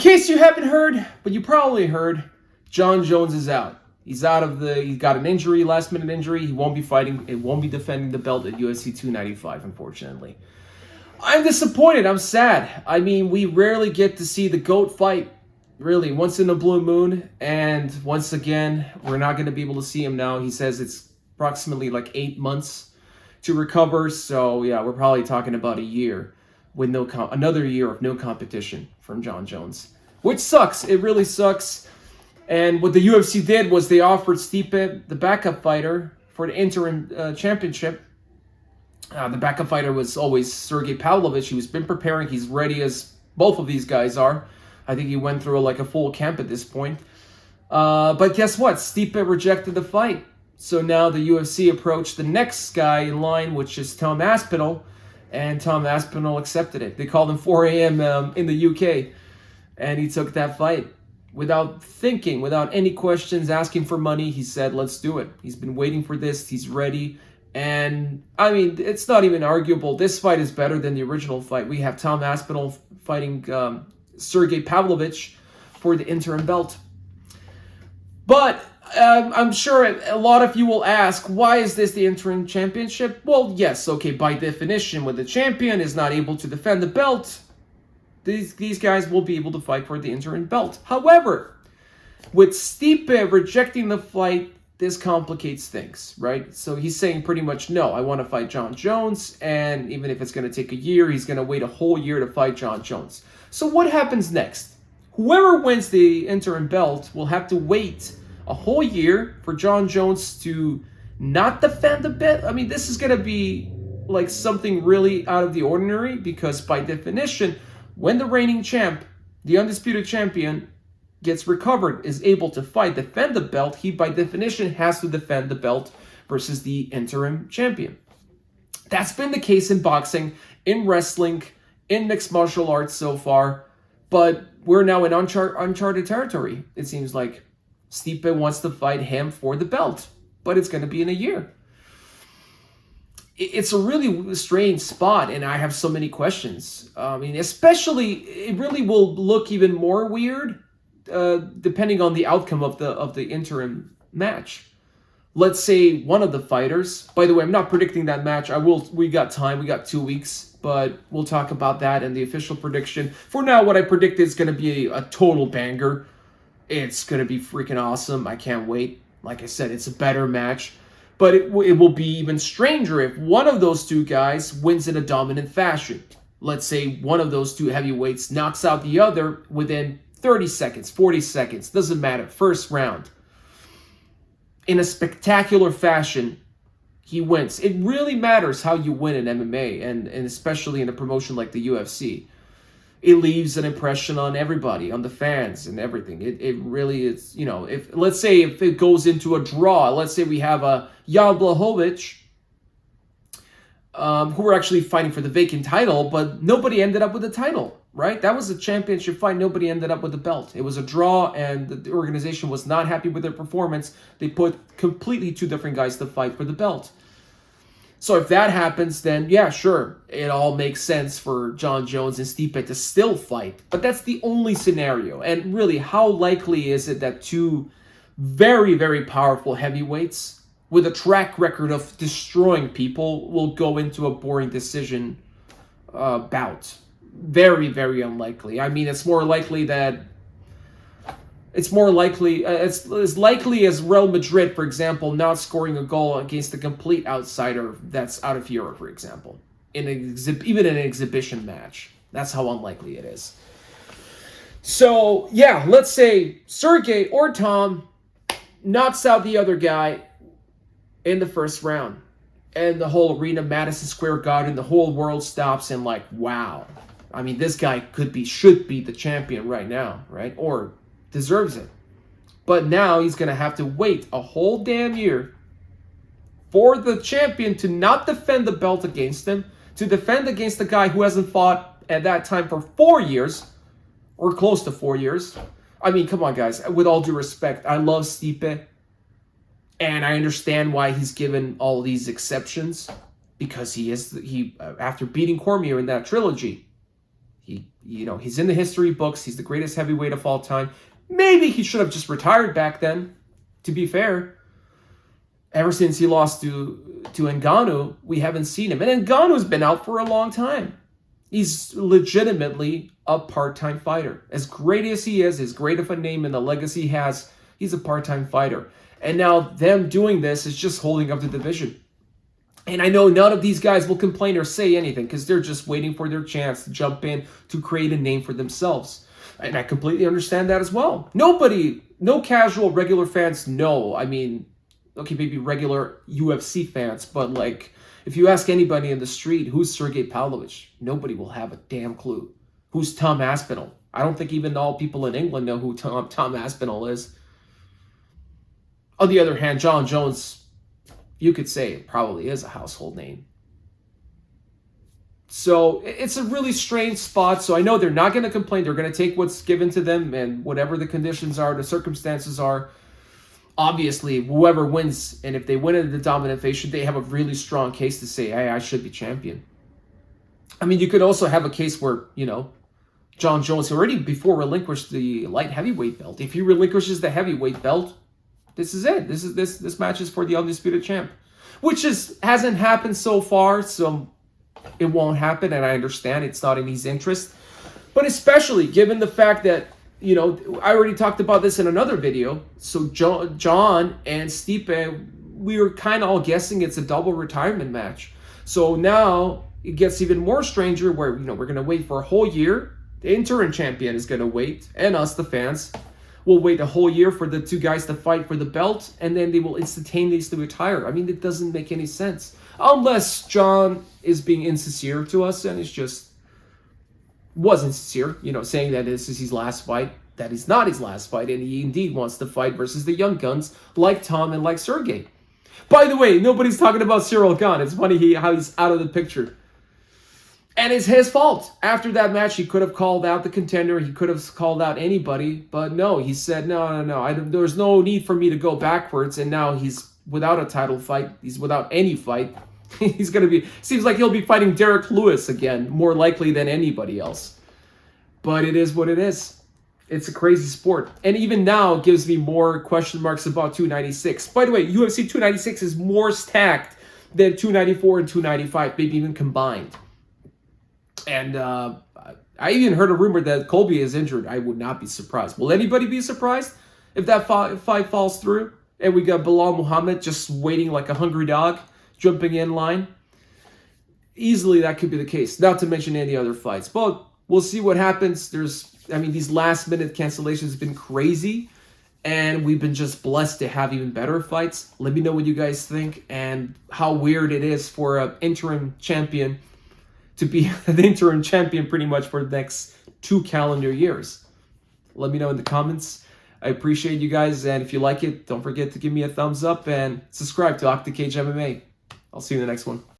case you haven't heard, but you probably heard, Jon Jones is out. He got an injury, last-minute injury. He won't be defending the belt at UFC 295, unfortunately. I'm disappointed. I'm sad. I mean, we rarely get to see the GOAT fight, really, once in a blue moon. And once again, we're not going to be able to see him now. He says it's approximately like 8 months to recover. So, yeah, we're probably talking about a year with another year of no competition from Jon Jones, which sucks. It really sucks. And what the UFC did was they offered Stipe, the backup fighter, for the interim championship. The backup fighter was always Sergei Pavlovich. He's been preparing. He's ready as both of these guys are. I think he went through a full camp at this point. But guess what? Stipe rejected the fight. So now the UFC approached the next guy in line, which is Tom Aspinall. And Tom Aspinall accepted it. They called him 4 a.m. In the UK. And he took that fight. Without thinking, without any questions, asking for money, he said, let's do it. He's been waiting for this. He's ready. And, I mean, it's not even arguable. This fight is better than the original fight. We have Tom Aspinall fighting Sergei Pavlovich for the interim belt. But I'm sure a lot of you will ask, why is this the interim championship? Well, yes, okay, by definition, when the champion is not able to defend the belt, these guys will be able to fight for the interim belt. However, with Stipe rejecting the fight, this complicates things, right? So he's saying pretty much, no, I want to fight Jon Jones, and even if it's going to take a year, he's going to wait a whole year to fight Jon Jones. So what happens next? Whoever wins the interim belt will have to wait a whole year for Jon Jones to not defend the belt. I mean, this is going to be like something really out of the ordinary, because by definition, when the reigning champ, the undisputed champion, gets recovered, is able to fight, defend the belt, he by definition has to defend the belt versus the interim champion. That's been the case in boxing, in wrestling, in mixed martial arts so far, but we're now in uncharted territory. It seems like Stipe wants to fight him for the belt, but it's going to be in a year. It's a really strange spot, and I have so many questions. I mean, especially, it really will look even more weird depending on the outcome of the interim match. Let's say one of the fighters, by the way, I'm not predicting that match. We got time, we got 2 weeks, but we'll talk about that in the official prediction. For now, what I predict is going to be a total banger. It's going to be freaking awesome. I can't wait. Like I said, it's a better match. But it will be even stranger if one of those two guys wins in a dominant fashion. Let's say one of those two heavyweights knocks out the other within 30 seconds, 40 seconds, doesn't matter, first round. In a spectacular fashion, he wins. It really matters how you win in MMA, and especially in a promotion like the UFC. It leaves an impression on everybody, on the fans and everything. It really is, let's say if it goes into a draw, let's say we have a Jan Blachowicz, who were actually fighting for the vacant title, but nobody ended up with the title, right? That was a championship fight. Nobody ended up with the belt. It was a draw, and the organization was not happy with their performance. They put completely two different guys to fight for the belt. So if that happens, then yeah, sure, it all makes sense for Jon Jones and Stipe to still fight. But that's the only scenario. And really, how likely is it that two very, very powerful heavyweights with a track record of destroying people will go into a boring decision bout? Very, very unlikely. I mean, it's likely as likely as Real Madrid, for example, not scoring a goal against a complete outsider that's out of Europe, for example, even in an exhibition match. That's how unlikely it is. So, yeah, let's say Sergei or Tom knocks out the other guy in the first round, and the whole arena, Madison Square Garden, the whole world stops and like, wow. I mean, this guy should be the champion right now, right? Or deserves it. But now he's going to have to wait a whole damn year for the champion to not defend the belt against him, to defend against the guy who hasn't fought at that time for 4 years, or close to 4 years. I mean, come on, guys. With all due respect, I love Stipe, and I understand why he's given all these exceptions, because he after beating Cormier in that trilogy, he He's in the history books. He's the greatest heavyweight of all time. Maybe he should have just retired back then, to be fair. Ever since he lost to Ngannou, we haven't seen him. And Ngannou's been out for a long time. He's legitimately a part-time fighter. As great as he is, as great of a name and the legacy he has, he's a part-time fighter. And now them doing this is just holding up the division. And I know none of these guys will complain or say anything because they're just waiting for their chance to jump in to create a name for themselves. And I completely understand that as well. No casual, regular fans know. I mean, okay, maybe regular UFC fans, but like, if you ask anybody in the street, who's Sergei Pavlovich? Nobody will have a damn clue. Who's Tom Aspinall? I don't think even all people in England know who Tom Aspinall is. On the other hand, Jon Jones, you could say it probably is a household name. So it's a really strange spot. So I know they're not going to complain. They're going to take what's given to them and whatever the conditions are, the circumstances are. Obviously, whoever wins, and if they win in the dominant fashion, they have a really strong case to say, hey, I should be champion. I mean, you could also have a case where, Jon Jones already before relinquished the light heavyweight belt. If he relinquishes the heavyweight belt, this is it. This match is for the undisputed champ, which hasn't happened so far, so it won't happen, and I understand it's not in his interest. But especially given the fact that, I already talked about this in another video. So Jon and Stipe, we were kind of all guessing it's a double retirement match. So now it gets even more stranger where, we're going to wait for a whole year. The interim champion is going to wait, and us, the fans, will wait a whole year for the two guys to fight for the belt, and then they will instantaneously retire. I mean, it doesn't make any sense. Unless Jon is being insincere to us and it's just wasn't sincere, saying that this is his last fight. That is not his last fight, and he indeed wants to fight versus the young guns like Tom and like Sergei. By the way, nobody's talking about Cyril Gane. It's funny how he's out of the picture. And it's his fault. After that match, he could have called out the contender. He could have called out anybody. But no, he said, no. There's no need for me to go backwards. And now he's without a title fight. He's without any fight. He's going to be, seems like he'll be fighting Derek Lewis again, more likely than anybody else. But it is what it is. It's a crazy sport. And even now, it gives me more question marks about 296. By the way, UFC 296 is more stacked than 294 and 295, maybe even combined. And I even heard a rumor that Colby is injured. I would not be surprised. Will anybody be surprised if that fight falls through? And we got Bilal Muhammad just waiting like a hungry dog, jumping in line? Easily that could be the case. Not to mention any other fights. But we'll see what happens. These last minute cancellations have been crazy. And we've been just blessed to have even better fights. Let me know what you guys think and how weird it is for an interim champion to be the interim champion pretty much for the next 2 calendar years. Let me know in the comments. I appreciate you guys, and if you like it, don't forget to give me a thumbs up and subscribe to OctaCage MMA. I'll see you in the next one.